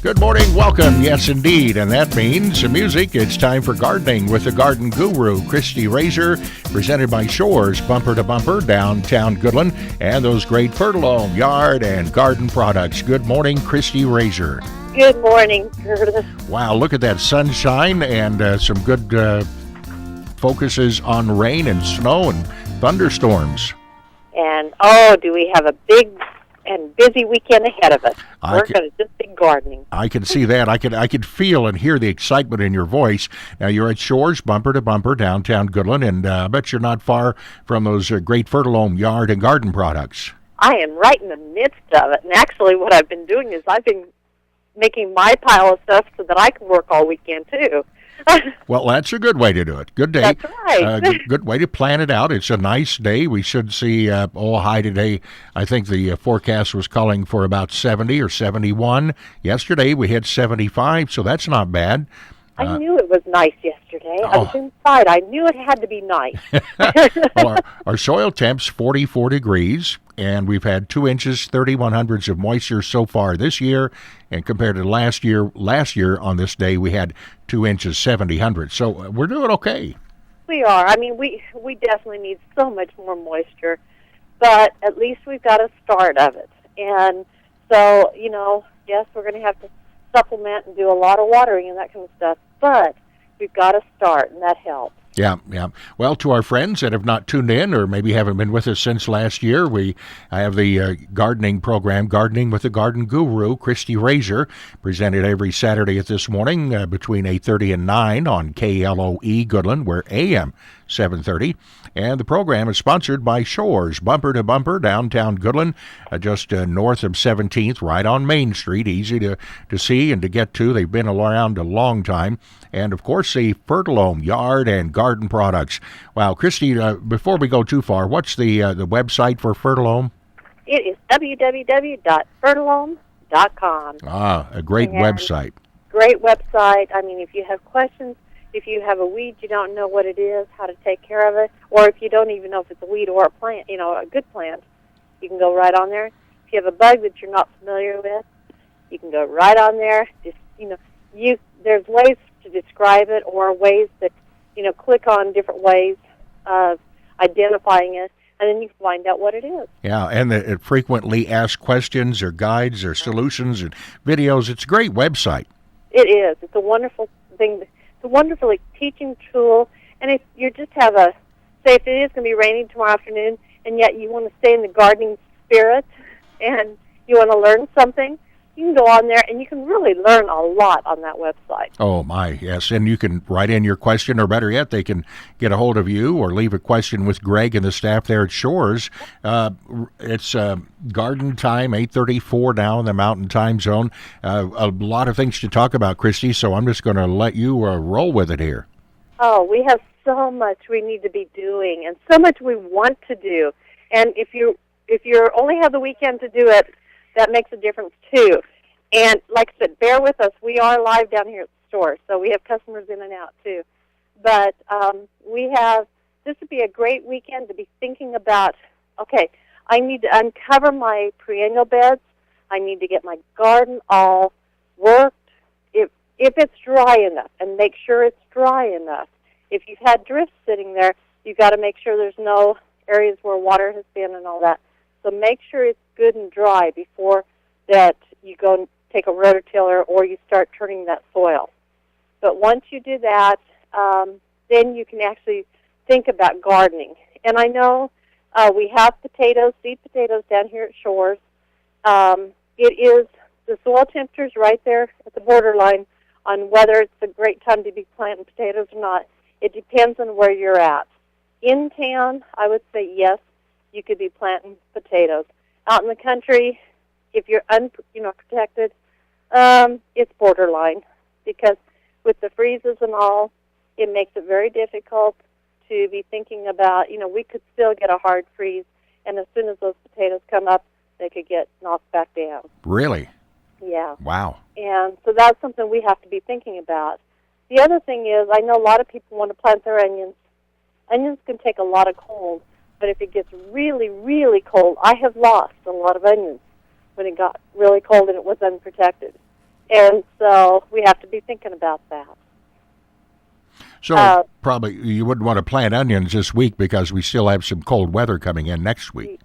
Good morning, welcome, yes indeed, and that means music. It's time for gardening with the garden guru, Christie Rasure, presented by Shores, bumper to bumper, downtown Goodland, and those great Fertilome yard and garden products. Good morning, Christie Rasure. Good morning, Curtis. Wow, look at that sunshine and some good focuses on rain and snow and thunderstorms. And, do we have a big and busy weekend ahead of us. We're going to just be gardening. I can see that. I could feel and hear the excitement in your voice. Now, you're at Shores, bumper to bumper, downtown Goodland, and I bet you're not far from those great Fertilome yard and garden products. I am right in the midst of it. And actually, what I've been doing is I've been making my pile of stuff so that I can work all weekend, too. Well, that's a good way to do it. Good day. That's right. Good way to plan it out. It's a nice day. We should see high today. I think the forecast was calling for about 70 or 71. Yesterday we hit 75, so that's not bad. I knew it was nice yesterday. I was inside. I knew it had to be nice. Well, our soil temp's 44 degrees, and we've had 2 inches, 31 hundredths of moisture so far this year, and compared to last year on this day, we had 2 inches, 70 hundredths. So we're doing okay. We are. I mean, we definitely need so much more moisture, but at least we've got a start of it. And so, yes, we're going to have to supplement and do a lot of watering and that kind of stuff, but we've got to start, and that helps. Yeah. Well, to our friends that have not tuned in or maybe haven't been with us since last year, I have the gardening program, Gardening with the Garden Guru, Christie Rasure, presented every Saturday at this morning between 8:30 and 9 on KLOE Goodland, we're AM 730. And the program is sponsored by Shores, bumper to bumper, downtown Goodland, just north of 17th, right on Main Street, easy to see and to get to. They've been around a long time. And, of course, the Fertilome yard and garden products. Wow, Christie, before we go too far, what's the website for Fertilome? It is www.fertilome.com. A great website. Great website. I mean, if you have questions, if you have a weed you don't know what it is, how to take care of it, or if you don't even know if it's a weed or a plant, a good plant, you can go right on there. If you have a bug that you're not familiar with, you can go right on there. Just, there's ways to describe it or ways that, click on different ways of identifying it, and then you can find out what it is. Yeah, and it frequently asks questions or guides or solutions and videos. It's a great website. It is. It's a wonderful thing. It's a wonderful teaching tool, and if you just have say if it is going to be raining tomorrow afternoon, and yet you want to stay in the gardening spirit, and you want to learn something, you can go on there, and you can really learn a lot on that website. Oh, my, yes, and you can write in your question, or better yet, they can get a hold of you or leave a question with Greg and the staff there at Shores. It's garden time, 8:34 now in the Mountain Time Zone. A lot of things to talk about, Christie, so I'm just going to let you roll with it here. Oh, we have so much we need to be doing, and so much we want to do. And if you only have the weekend to do it, that makes a difference, too. And like I said, bear with us. We are live down here at the store, so we have customers in and out, too. But this would be a great weekend to be thinking about, okay, I need to uncover my perennial beds. I need to get my garden all worked. If it's dry enough, and make sure it's dry enough. If you've had drifts sitting there, you've got to make sure there's no areas where water has been and all that. So make sure it's good and dry before that you go and take a rototiller or you start turning that soil. But once you do that, then you can actually think about gardening. And I know we have seed potatoes down here at Shores. It is the soil temperature's right there at the borderline on whether it's a great time to be planting potatoes or not. It depends on where you're at. In town, I would say yes, you could be planting potatoes. Out in the country, if you're protected, it's borderline, because with the freezes and all, it makes it very difficult to be thinking about, we could still get a hard freeze, and as soon as those potatoes come up, they could get knocked back down. Really? Yeah. Wow. And so that's something we have to be thinking about. The other thing is, I know a lot of people want to plant their onions. Onions can take a lot of cold, but if it gets really, really cold, I have lost a lot of onions when it got really cold and it was unprotected. And so we have to be thinking about that. So probably you wouldn't want to plant onions this week because we still have some cold weather coming in next week.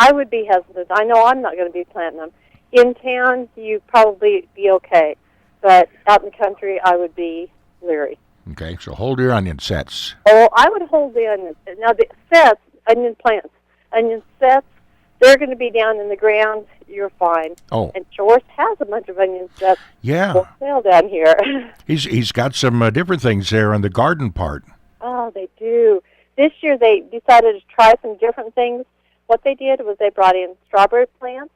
I would be hesitant. I know I'm not going to be planting them. In town, you probably be okay. But out in the country, I would be leery. Okay, so hold your onion sets. Oh, I would hold the onions. Now, the sets, onion plants, onion sets, they're going to be down in the ground. You're fine. Oh. And George has a bunch of onion sets for sale down here. He's got some different things there in the garden part. Oh, they do. This year they decided to try some different things. What they did was they brought in strawberry plants,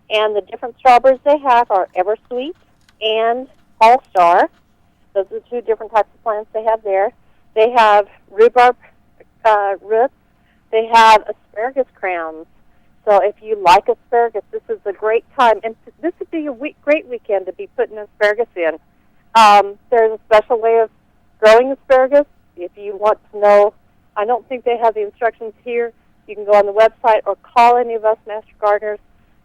and the different strawberries they have are Eversweet and All-Star. Those are the two different types of plants they have there. They have rhubarb roots. They have asparagus crowns. So if you like asparagus, this is a great time. And this would be a great weekend to be putting asparagus in. There's a special way of growing asparagus. If you want to know, I don't think they have the instructions here. You can go on the website or call any of us master gardeners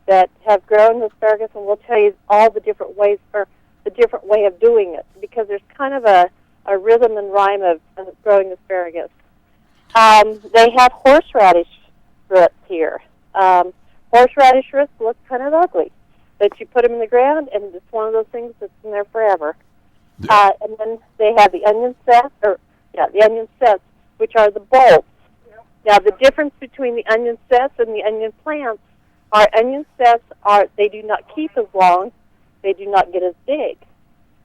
that have grown asparagus, and we'll tell you all the different ways or the different way of doing it, because there's kind of a rhythm and rhyme of growing asparagus. They have horseradish roots here. Horseradish roots look kind of ugly, but you put them in the ground, and it's one of those things that's in there forever. And then they have the onion sets, which are the bulbs. Now, the difference between the onion sets and the onion plants are onion sets they do not keep as long, they do not get as big.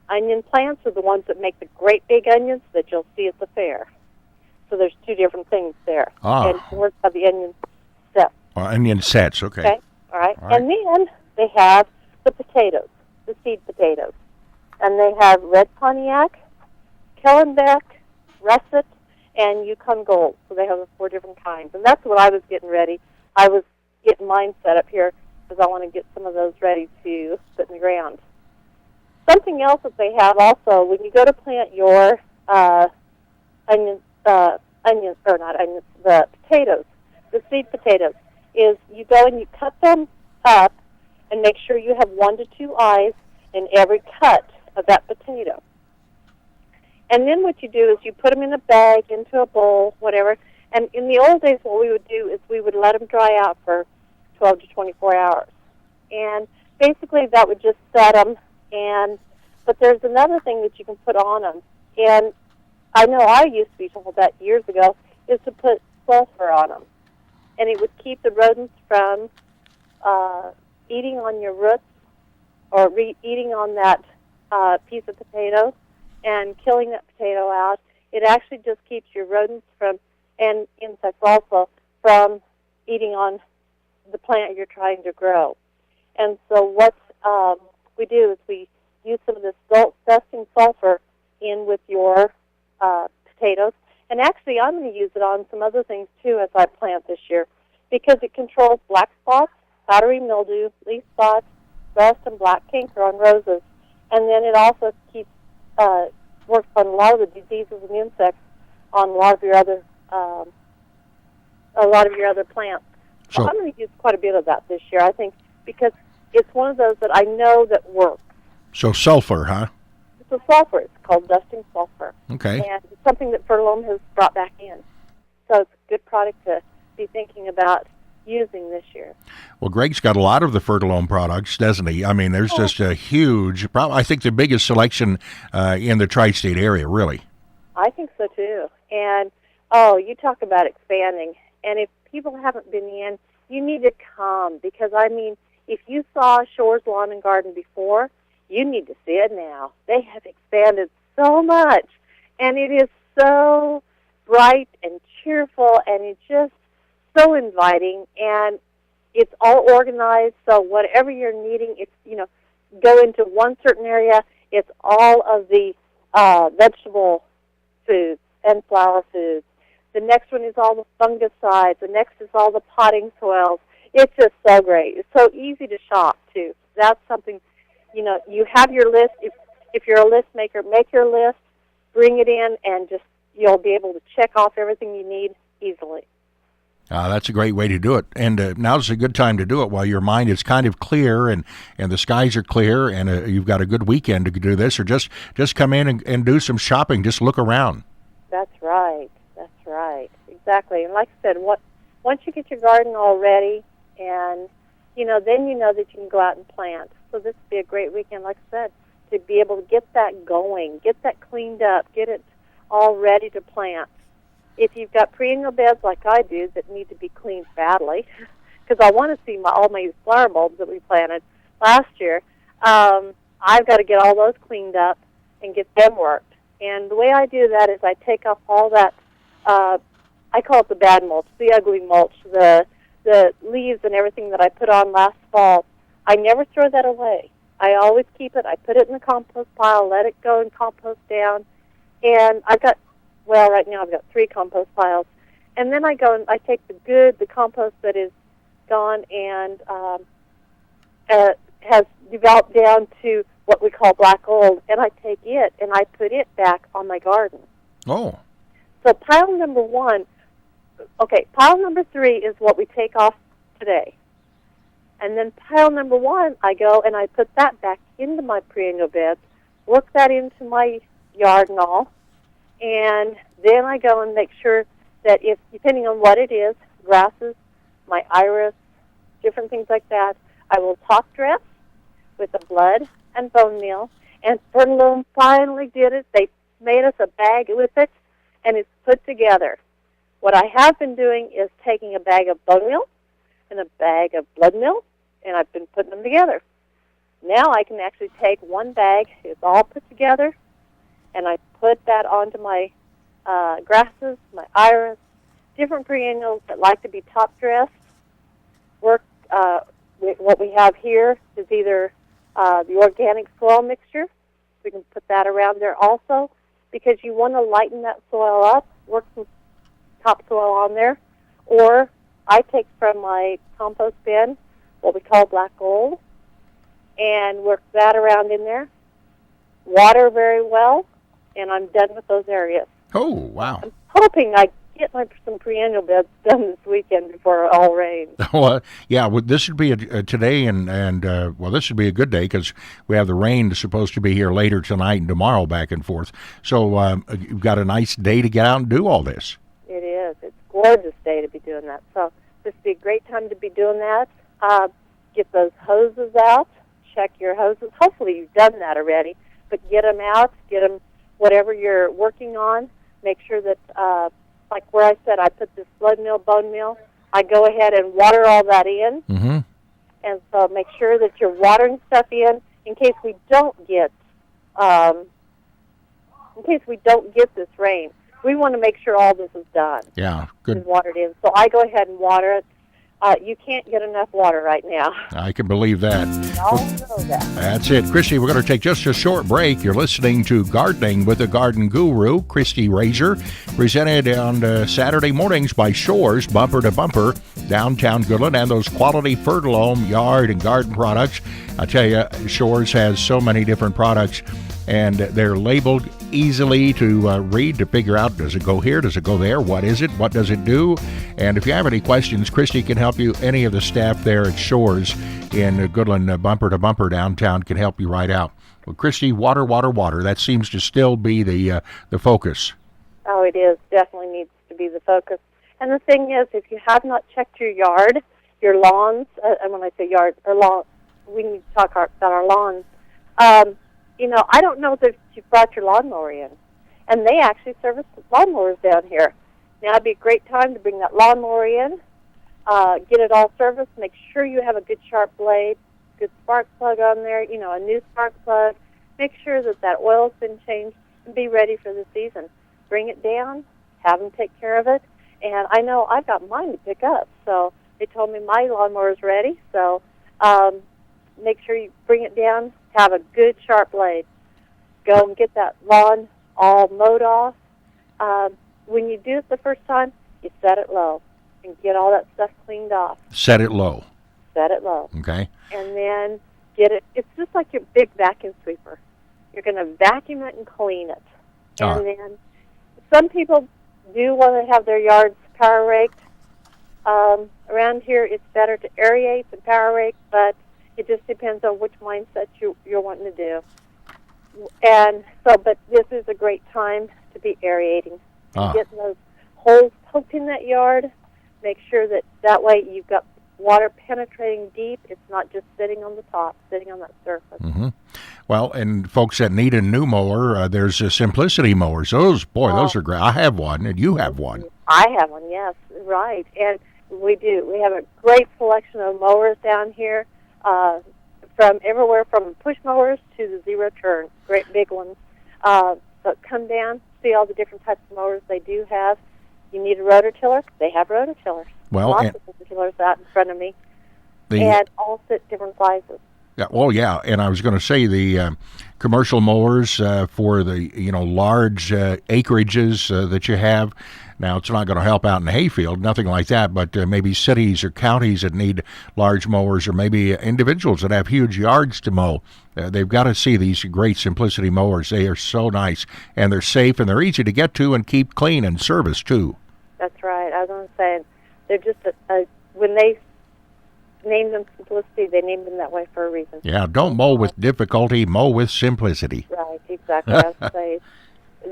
Onion plants are the ones that make the great big onions that you'll see at the fair. So there's two different things there. And we're of the onion sets. Onion sets, okay. Okay, all right. And then they have the potatoes, the seed potatoes. And they have red Pontiac, Kellenbeck, Russet, and Yukon Gold. So they have the 4 different kinds. And that's what I was getting ready. I was getting mine set up here because I want to get some of those ready to put in the ground. Something else that they have also, when you go to plant your the potatoes, the seed potatoes, is you go and you cut them up and make sure you have 1 to 2 eyes in every cut of that potato. And then what you do is you put them in a bag, into a bowl, whatever. And in the old days, what we would do is we would let them dry out for 12 to 24 hours. And basically that would just set them. But there's another thing that you can put on them. And I know I used to be told that years ago, is to put sulfur on them. And it would keep the rodents from eating on your roots or eating on that piece of potato and killing that potato out. It actually just keeps your rodents from, and insects also, from eating on the plant you're trying to grow. And so what we do is we use some of this dusting sulfur in with your potatoes. And actually, I'm going to use it on some other things, too, as I plant this year, because it controls black spots, powdery mildew, leaf spots, rust, and black canker on roses. And then it also keeps works on a lot of the diseases and insects on a lot of your other plants. So I'm going to use quite a bit of that this year, I think, because it's one of those that I know that works. So sulfur, huh? It's a sulfur. It's called dusting sulfur. Okay. And it's something that Fertilome has brought back in. So it's a good product to be thinking about using this year. Well, Greg's got a lot of the Fertilome products, doesn't he? I mean, there's just a huge, I think the biggest selection in the tri-state area, really. I think so, too. And, you talk about expanding. And if people haven't been in, you need to come. Because, I mean, if you saw Shore's Lawn and Garden before, you need to see it now. They have expanded so much. And it is so bright and cheerful, and it's just so inviting, and it's all organized, so whatever you're needing, it's, go into one certain area, it's all of the vegetable foods and flower foods. The next one is all the fungicides. The next is all the potting soils. It's just so great. It's so easy to shop, too. That's something, you have your list. If you're a list maker, make your list, bring it in, and just you'll be able to check off everything you need easily. That's a great way to do it. And now's a good time to do it while your mind is kind of clear and the skies are clear and you've got a good weekend to do this, or just come in and do some shopping. Just look around. That's right. That's right. Exactly. And like I said, once you get your garden all ready, and then you know that you can go out and plant. So this would be a great weekend, like I said, to be able to get that going, get that cleaned up, get it all ready to plant. If you've got perennial beds like I do that need to be cleaned badly, because I want to see all my flower bulbs that we planted last year, I've got to get all those cleaned up and get them worked. And the way I do that is I take off all that, I call it the bad mulch, the ugly mulch, the leaves and everything that I put on last fall. I never throw that away. I always keep it. I put it in the compost pile, let it go and compost down. And right now I've got 3 compost piles. And then I go and I take the compost that is gone and has developed down to what we call black gold, and I take it and I put it back on my garden. Oh. So pile number 3 is what we take off today. And then pile number 1, I go and I put that back into my perennial beds, work that into my yard and all, and then I go and make sure that if, depending on what it is, grasses, my iris, different things like that, I will top dress with the blood and bone meal. And Fernloom finally did it. They made us a bag with it, and it's put together. What I have been doing is taking a bag of bone meal and a bag of blood meal, and I've been putting them together. Now I can actually take one bag, it's all put together, and I put that onto my grasses, my iris, different perennials that like to be top-dressed. What we have here is either the organic soil mixture. We can put that around there also, because you want to lighten that soil up, work some topsoil on there. Or I take from my compost bin what we call black gold and work that around in there. Water very well, and I'm done with those areas. Oh, wow. I'm hoping I get some perennial beds done this weekend before it all rains. Well, yeah, this should be today, and this should be a good day because we have the rain supposed to be here later tonight and tomorrow back and forth. So you've got a nice day to get out and do all this. It is. It's a gorgeous day to be doing that. So this would be a great time to be doing that. Get those hoses out. Check your hoses. Hopefully you've done that already, but get them out. Get them whatever you're working on. Make sure that, like where I said, I put this blood meal, bone meal. I go ahead and water all that in. Mm-hmm. And so make sure that you're watering stuff in case we don't get this rain. We want to make sure all this is done. Yeah, good. And watered in. So I go ahead and water it. You can't get enough water right now. I can believe that. We all know that. That's it. Christy, we're going to take just a short break. You're listening to Gardening with the Garden Guru, Christie Rasure, presented on Saturday mornings by Shores, Bumper to Bumper, downtown Goodland, and those quality Fertilome yard and garden products. I tell you, Shores has so many different products, and they're labeled easily to read, to figure out, does it go here, does it go there, what is it, what does it do? And if you have any questions, Christy can help you. Any of the staff there at Shores in Goodland, Bumper to Bumper downtown, can help you right out. Well, Christy, water, that seems to still be the focus. Oh, it is. Definitely needs to be the focus. And the thing is, if you have not checked your yard, your lawns, and when I say yard or lawn, we need to talk about our lawns. I don't know that you brought your lawnmower in, and they actually service lawnmowers down here. Now it'd be a great time to bring that lawnmower in, get it all serviced, make sure you have a good sharp blade, good spark plug on there, a new spark plug. Make sure that oil's been changed and be ready for the season. Bring it down, have them take care of it, and I know I've got mine to pick up, so they told me my lawnmower's ready, so make sure you bring it down, have a good sharp blade. Go and get that lawn all mowed off. When you do it the first time, you set it low and get all that stuff cleaned off. Set it low. Set it low. Okay. And then get it. It's just like your big vacuum sweeper. You're going to vacuum it and clean it. And then some people do want to have their yards power raked. Around here, it's better to aerate than power rake, but it just depends on which mindset you're wanting to do. And so, but this is a great time to be aerating. Getting those holes poked in that yard. Make sure that way you've got water penetrating deep. It's not just sitting on the top, sitting on that surface. Mm-hmm. Well, and folks that need a new mower, there's Simplicity mowers. Those are great. I have one, and you have one. I have one, yes, right. And we do. We have a great selection of mowers down here, from everywhere from push mowers to the zero turn, great big ones. So come down, see all the different types of mowers they do have. You need a rototiller? They have rototillers. Well, lots of rototillers out in front of me, and all different sizes. Yeah, well, yeah, and I was going to say the commercial mowers for the large acreages that you have. Now, it's not going to help out in the hayfield, nothing like that, but maybe cities or counties that need large mowers, or maybe individuals that have huge yards to mow. They've got to see these great Simplicity mowers. They are so nice, and they're safe, and they're easy to get to and keep clean and service, too. That's right. I was going to say, they're just, when they named them Simplicity, they named them that way for a reason. Yeah, don't mow with difficulty, mow with simplicity. Right, exactly. I would say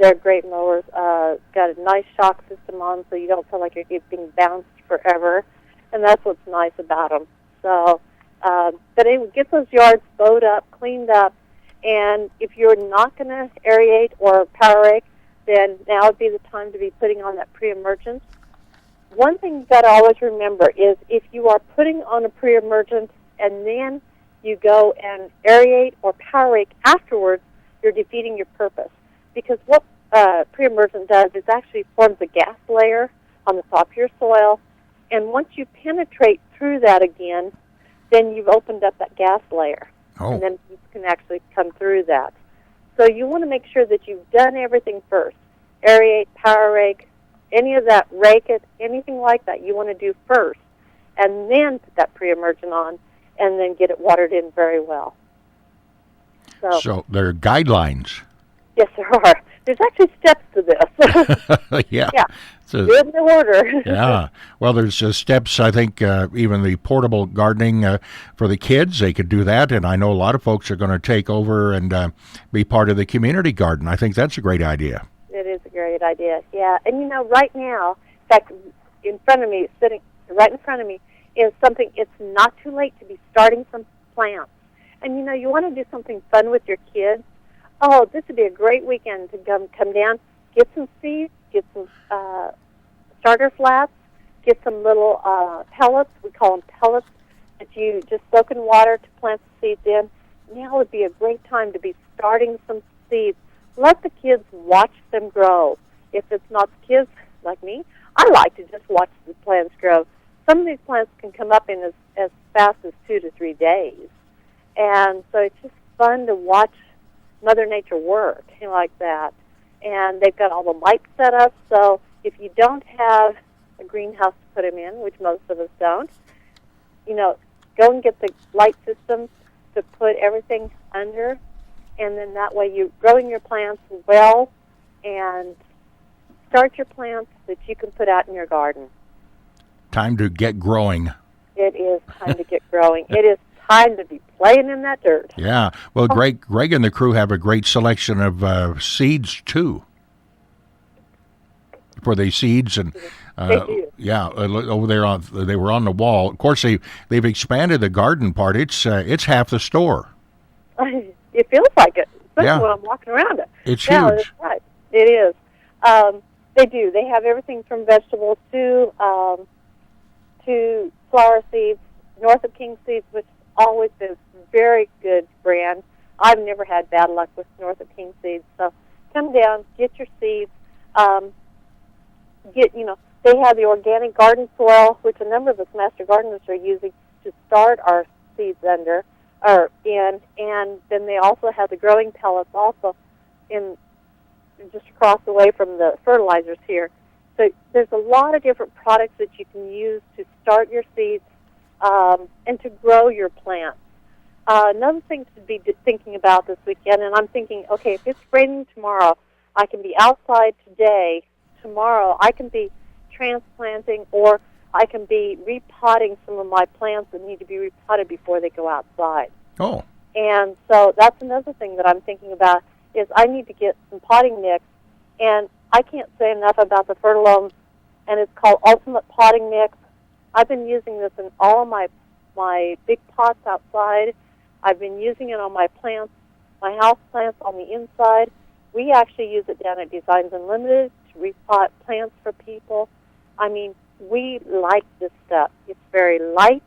they're great mowers. Got a nice shock system on, so you don't feel like you're being bounced forever, and that's what's nice about them. So, but anyway, get those yards bowed up, cleaned up, and if you're not going to aerate or power rake, then now would be the time to be putting on that pre-emergence. One thing you got to always remember is if you are putting on a pre-emergent and then you go and aerate or power rake afterwards, you're defeating your purpose. Because what pre-emergent does is actually forms a gas layer on the top of your soil, and once you penetrate through that again, then you've opened up that gas layer, and then you can actually come through that. So you want to make sure that you've done everything first. Aerate, power rake, any of that, rake it, anything like that you want to do first, and then put that pre-emergent on, and then get it watered in very well. So there are guidelines. Yes, there are. There's actually steps to this. Yeah. Do it in order. Yeah. Well, there's steps, I think, even the portable gardening for the kids, they could do that. And I know a lot of folks are going to take over and be part of the community garden. I think that's a great idea. It is a great idea, yeah. And, right now, in fact, in front of me, sitting right in front of me, is something, it's not too late to be starting some plants. And, you want to do something fun with your kids. Oh, this would be a great weekend to come down, get some seeds, get some starter flats, get some little pellets. We call them pellets that you just soak in water to plant the seeds in. Now would be a great time to be starting some seeds. Let the kids watch them grow. If it's not the kids like me, I like to just watch the plants grow. Some of these plants can come up in as fast as 2 to 3 days. And so it's just fun to watch Mother Nature work, like that. And they've got all the lights set up, so if you don't have a greenhouse to put them in, which most of us don't, go and get the light system to put everything under, and then that way you're growing your plants well, and start your plants that you can put out in your garden. Time to get growing. It is time to get growing. It is time to be playing in that dirt. Yeah. Well, Greg and the crew have a great selection of seeds, too. For the seeds, and they do. Yeah, over there they were on the wall. Of course, they've expanded the garden part. It's half the store. It feels like it, especially when I'm walking around it. It's huge. That's right. It is. They do. They have everything from vegetables to flower seeds. North of King Seeds, which always been a very good brand. I've never had bad luck with North of King Seeds. So come down, get your seeds. They have the organic garden soil, which a number of us master gardeners are using to start our seeds in, and then they also have the growing pellets also in just across the way from the fertilizers here. So there's a lot of different products that you can use to start your seeds and to grow your plants. Another thing to be thinking about this weekend, and I'm thinking, okay, if it's raining tomorrow, I can be outside today. Tomorrow, I can be transplanting, or I can be repotting some of my plants that need to be repotted before they go outside. Oh. And so that's another thing that I'm thinking about is I need to get some potting mix. And I can't say enough about the Fertilome, and it's called Ultimate Potting Mix. I've been using this in all of my big pots outside. I've been using it on my plants, my house plants on the inside. We actually use it down at Designs Unlimited to repot plants for people. I mean, we like this stuff. It's very light,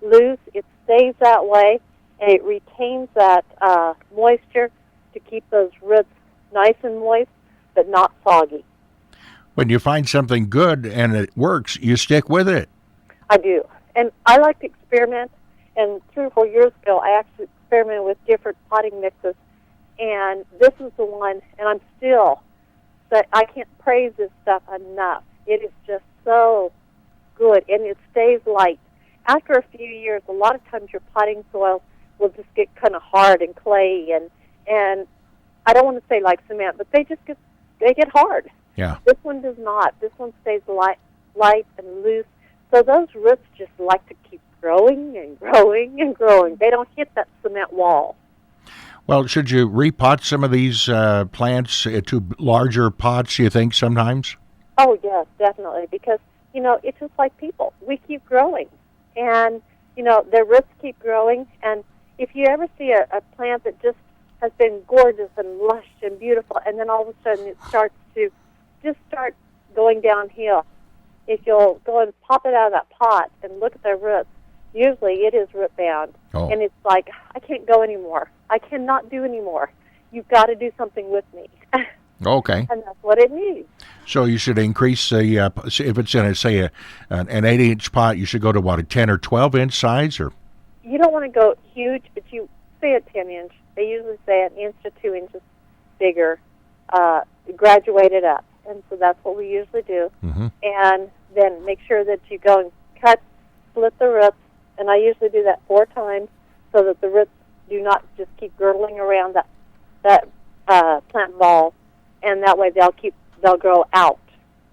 loose. It stays that way, and it retains that moisture to keep those roots nice and moist, but not soggy. When you find something good and it works, you stick with it. I do. And I like to experiment. And 3 or 4 years ago, I actually experimented with different potting mixes. And this is the one, and I'm still, I can't praise this stuff enough. It is just so good, and it stays light. After a few years, a lot of times your potting soil will just get kind of hard and clayey, and I don't want to say like cement, but they get hard. Yeah. This one does not. This one stays light and loose. So those roots just like to keep growing and growing and growing. They don't hit that cement wall. Well, should you repot some of these plants to larger pots, you think, sometimes? Oh, yes, definitely, because, it's just like people. We keep growing, and, their roots keep growing, and if you ever see a plant that just has been gorgeous and lush and beautiful, and then all of a sudden it starts to just start going downhill, if you'll go and pop it out of that pot and look at their roots, usually it is root bound. Oh. And it's like, I can't go anymore. I cannot do anymore. You've got to do something with me. Okay. And that's what it needs. So you should increase the, if it's in, say, an 8-inch pot, you should go to, what, a 10 or 12-inch size? Or You don't want to go huge, but you say a 10-inch. They usually say an inch to 2 inches bigger, graduate it up. And so that's what we usually do. Mm-hmm. And then make sure that you go and split the roots, and I usually do that 4 times so that the roots do not just keep girdling around that plant ball, and that way they'll grow out.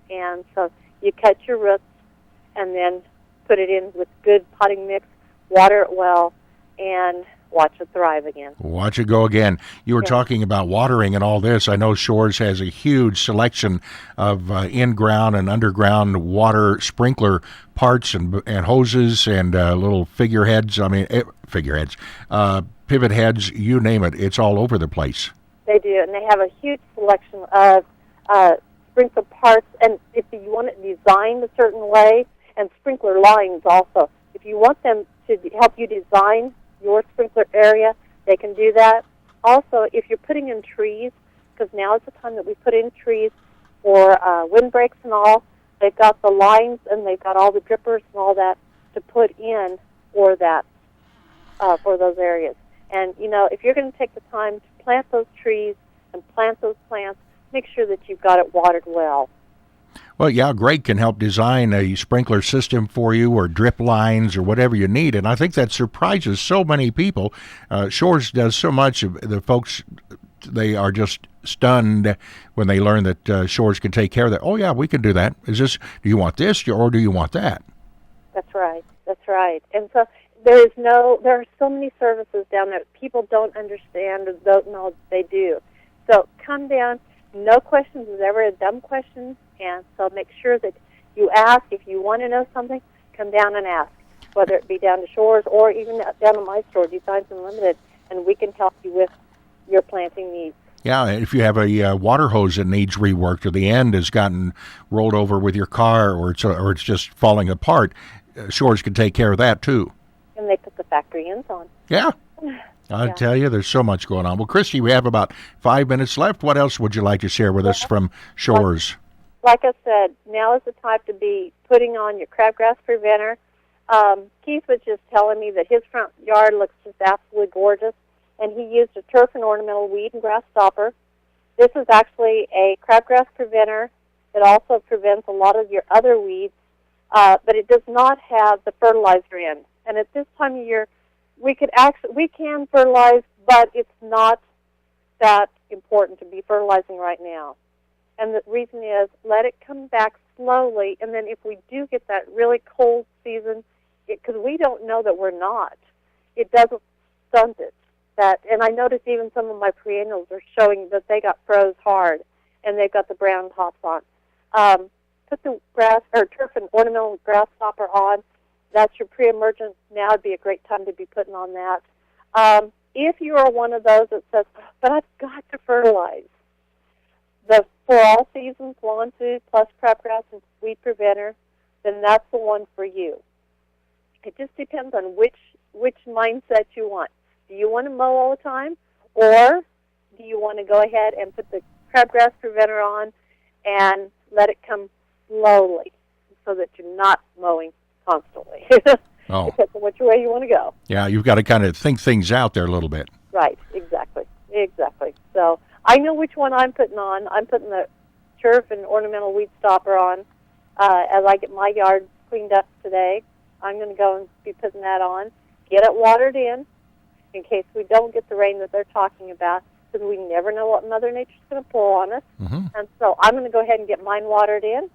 And so you cut your roots and then put it in with good potting mix, water it well, and watch it thrive again. Watch it go again. You were talking about watering and all this. I know Shores has a huge selection of in-ground and underground water sprinkler parts and hoses and little figureheads. Pivot heads, you name it. It's all over the place. They do, and they have a huge selection of sprinkler parts. And if you want it designed a certain way, and sprinkler lines also, if you want them to help you design your sprinkler area, they can do that. Also, if you're putting in trees, because now is the time that we put in trees for windbreaks and all, they've got the lines and they've got all the drippers and all that to put in for that, for those areas. And, if you're going to take the time to plant those trees and plant those plants, make sure that you've got it watered well. Well, yeah, Greg can help design a sprinkler system for you or drip lines or whatever you need, and I think that surprises so many people. Shores does so much. The folks, they are just stunned when they learn that Shores can take care of that. Oh, yeah, we can do that. Do you want this or do you want that? That's right. That's right. And so there are so many services down there. People don't understand or don't know they do. So come down. No questions is ever a dumb question, and so make sure that you ask. If you want to know something, come down and ask, whether it be down to Shores or even down to my store, Designs Unlimited, and we can help you with your planting needs. Yeah, if you have a water hose that needs reworked or the end has gotten rolled over with your car or it's just falling apart, Shores can take care of that too. And they put the factory ends on. Yeah. I tell you, there's so much going on. Well, Christie, we have about 5 minutes left. What else would you like to share with us from Shores? Like I said, now is the time to be putting on your crabgrass preventer. Keith was just telling me that his front yard looks just absolutely gorgeous, and he used a turf and ornamental weed and grass stopper. This is actually a crabgrass preventer. It also prevents a lot of your other weeds, but it does not have the fertilizer in. And at this time of year, we can fertilize, but it's not that important to be fertilizing right now. And the reason is, let it come back slowly, and then if we do get that really cold season, because we don't know that we're not, it doesn't stunt it. And I noticed even some of my perennials are showing that they got froze hard, and they've got the brown tops on. Put the grass or turf and ornamental grass stopper on. That's your pre-emergent. Now would be a great time to be putting on that. If you are one of those that says, but I've got to fertilize, the For All Seasons Lawn Food plus crabgrass and weed preventer, then that's the one for you. It just depends on which mindset you want. Do you want to mow all the time, or do you want to go ahead and put the crabgrass preventer on and let it come slowly so that you're not mowing constantly? Oh. Depends on which way you want to go. Yeah, you've got to kind of think things out there a little bit. Right, exactly. So I know which one I'm putting on. I'm putting the turf and ornamental weed stopper on as I get my yard cleaned up today. I'm going to go and be putting that on, get it watered in case we don't get the rain that they're talking about, because we never know what Mother Nature's going to pull on us. Mm-hmm. And so I'm going to go ahead and get mine watered in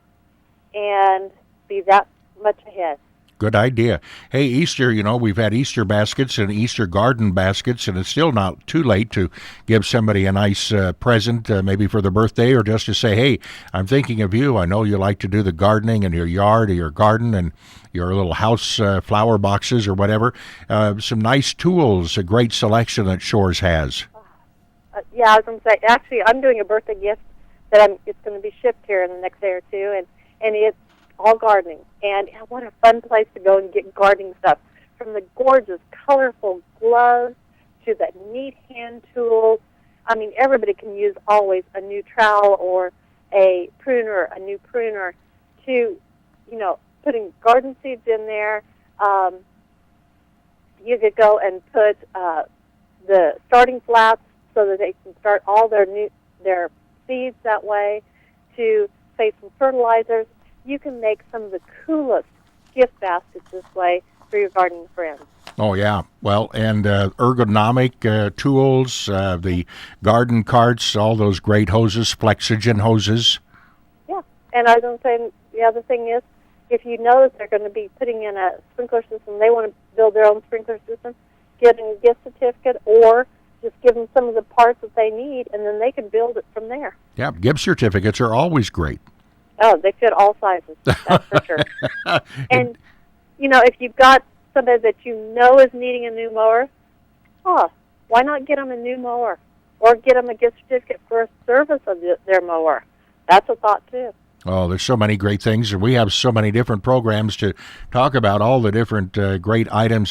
and be that much ahead. Good idea. Hey, Easter, we've had Easter baskets and Easter garden baskets, and it's still not too late to give somebody a nice present, maybe for their birthday, or just to say, hey, I'm thinking of you. I know you like to do the gardening in your yard or your garden and your little house flower boxes or whatever. Some nice tools, a great selection that Shores has. Yeah, I was going to say, actually, I'm doing a birthday gift that it's going to be shipped here in the next day or two, and it's all gardening. And what a fun place to go and get gardening stuff, from the gorgeous, colorful gloves to the neat hand tools. I mean, everybody can use always a new trowel or a new pruner to, putting garden seeds in there. You could go and put the starting flats so that they can start all their seeds that way, to say some fertilizers. You can make some of the coolest gift baskets this way for your gardening friends. Oh, yeah. Well, and ergonomic tools, the garden carts, all those great hoses, Flexogen hoses. Yeah, and I was going to say, the other thing is, if you know that they're going to be putting in a sprinkler system, they want to build their own sprinkler system, get a gift certificate, or just give them some of the parts that they need, and then they can build it from there. Yeah, gift certificates are always great. Oh, they fit all sizes, that's for sure. And, if you've got somebody that you know is needing a new mower, why not get them a new mower? Or get them a gift certificate for a service of their mower. That's a thought, too. Oh, there's so many great things, and we have so many different programs to talk about all the different great items that